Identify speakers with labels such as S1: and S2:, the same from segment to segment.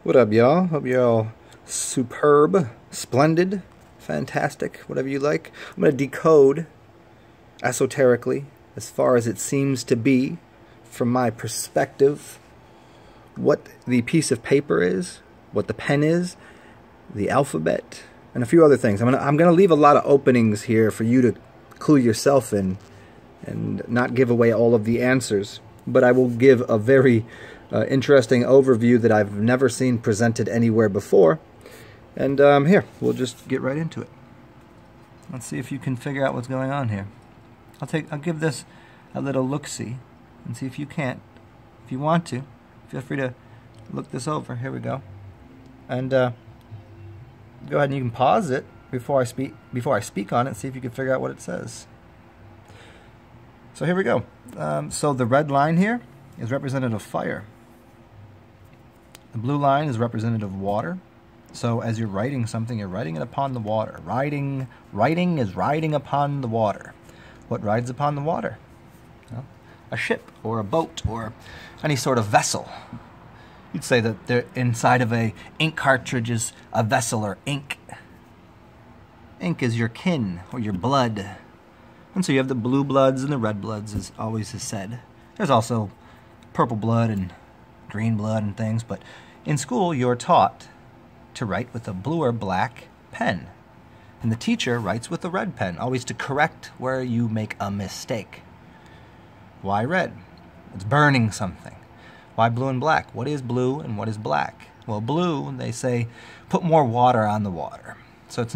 S1: What up, y'all? Hope you're all superb, splendid, fantastic, whatever you like. I'm going to decode esoterically, as far as it seems to be, from my perspective, what the piece of paper is, what the pen is, the alphabet, and a few other things. I'm gonna leave a lot of openings here for you to clue yourself in and not give away all of the answers, but I will give a very interesting overview that I've never seen presented anywhere before. And here, we'll just get right into it. Let's see if you can figure out what's going on here. I'll give this a little look-see and see if you can't. If you want to, feel free to look this over. Here we go. And go ahead and you can pause it before I speak on it, see if you can figure out what it says. So here we go. So the red line here is representative of fire. The blue line is representative of water. So as you're writing something, you're writing it upon the water. Writing is riding upon the water. What rides upon the water? Well, a ship or a boat or any sort of vessel. You'd say that they're inside of a ink cartridge is a vessel or ink. Ink is your kin or your blood. And so you have the blue bloods and the red bloods, as always is said. There's also purple blood and green blood and things, but in school you're taught to write with a blue or black pen. And the teacher writes with a red pen, always to correct where you make a mistake. Why red? It's burning something. Why blue and black? What is blue and what is black? Well, blue, they say, put more water on the water. So it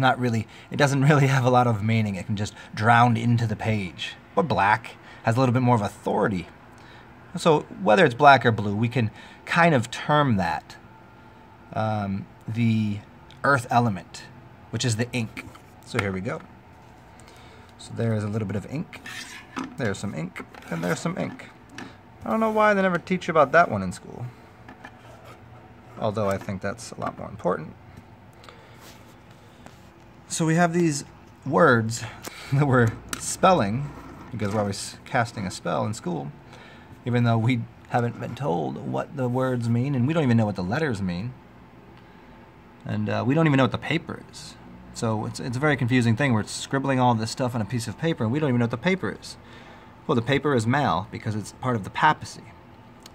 S1: doesn't really have a lot of meaning. It can just drown into the page. But black has a little bit more of authority. So whether it's black or blue, we can kind of term that the earth element, which is the ink. So here we go. So there is a little bit of ink. There's some ink, and there's some ink. I don't know why they never teach you about that one in school. Although I think that's a lot more important. So we have these words that we're spelling, because we're always casting a spell in school, even though we haven't been told what the words mean, and we don't even know what the letters mean. And we don't even know what the paper is. So it's a very confusing thing. We're scribbling all this stuff on a piece of paper, and we don't even know what the paper is. Well, the paper is mal, because it's part of the papacy.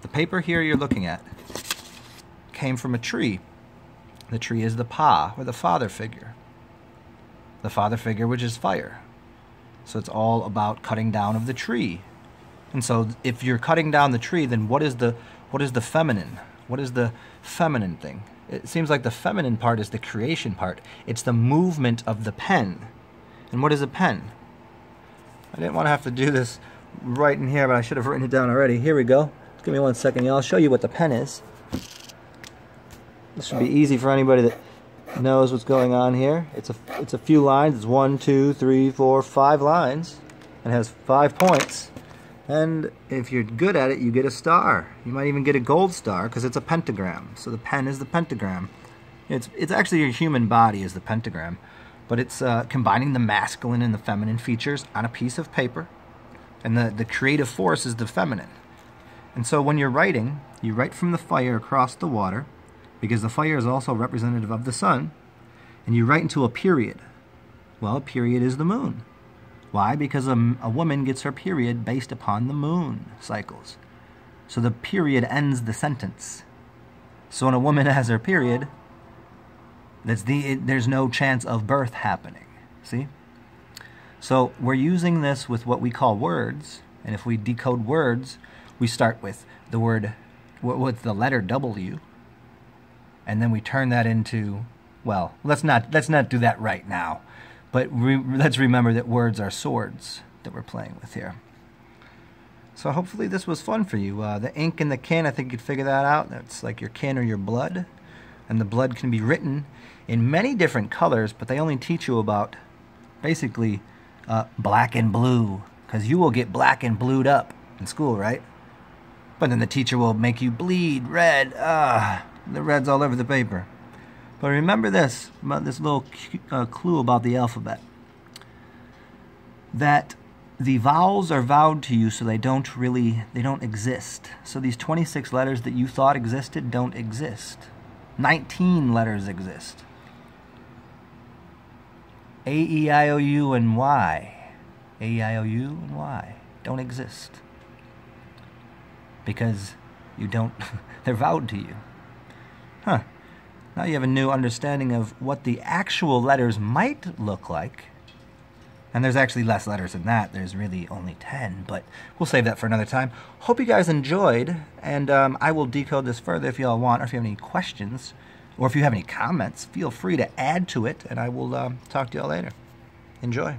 S1: The paper here you're looking at came from a tree. The tree is the pa, or the father figure. The father figure, which is fire. So it's all about cutting down of the tree. And so if you're cutting down the tree, then what is the feminine? What is the feminine thing? It seems like the feminine part is the creation part. It's the movement of the pen. And what is a pen? I didn't want to have to do this right in here, but I should have written it down already. Here we go. Just give me 1 second, y'all. I'll show you what the pen is. This should be easy for anybody that knows what's going on here. It's a few lines. It's 1, 2, 3, 4, 5 lines, and has 5 points. And if you're good at it, you get a star. You might even get a gold star because it's a pentagram. So the pen is the pentagram. It's actually your human body is the pentagram, but it's combining the masculine and the feminine features on a piece of paper, and the creative force is the feminine. And so when you're writing, you write from the fire across the water, because the fire is also representative of the sun, and you write into a period. Well, a period is the moon. Why? Because a woman gets her period based upon the moon cycles. So the period ends the sentence. So when a woman has her period, there's no chance of birth happening. See? So we're using this with what we call words, and if we decode words, we start with the word, with the letter W, and then we turn that into, well, let's not do that right now. But let's remember that words are swords that we're playing with here. So hopefully this was fun for you. The ink and the kin, I think you could figure that out. That's like your kin or your blood. And the blood can be written in many different colors, but they only teach you about basically black and blue, because you will get black and blued up in school, right? But then the teacher will make you bleed red. The red's all over the paper. But remember this, about this little clue about the alphabet. That the vowels are vowed to you so they don't exist. So these 26 letters that you thought existed don't exist. 19 letters exist. A, E, I, O, U, and Y. A, E, I, O, U, and Y don't exist. Because you don't, they're vowed to you. Huh. Now you have a new understanding of what the actual letters might look like. And there's actually less letters than that. There's really only 10, but we'll save that for another time. Hope you guys enjoyed, and I will decode this further if you all want, or if you have any questions, or if you have any comments, feel free to add to it, and I will talk to you all later. Enjoy.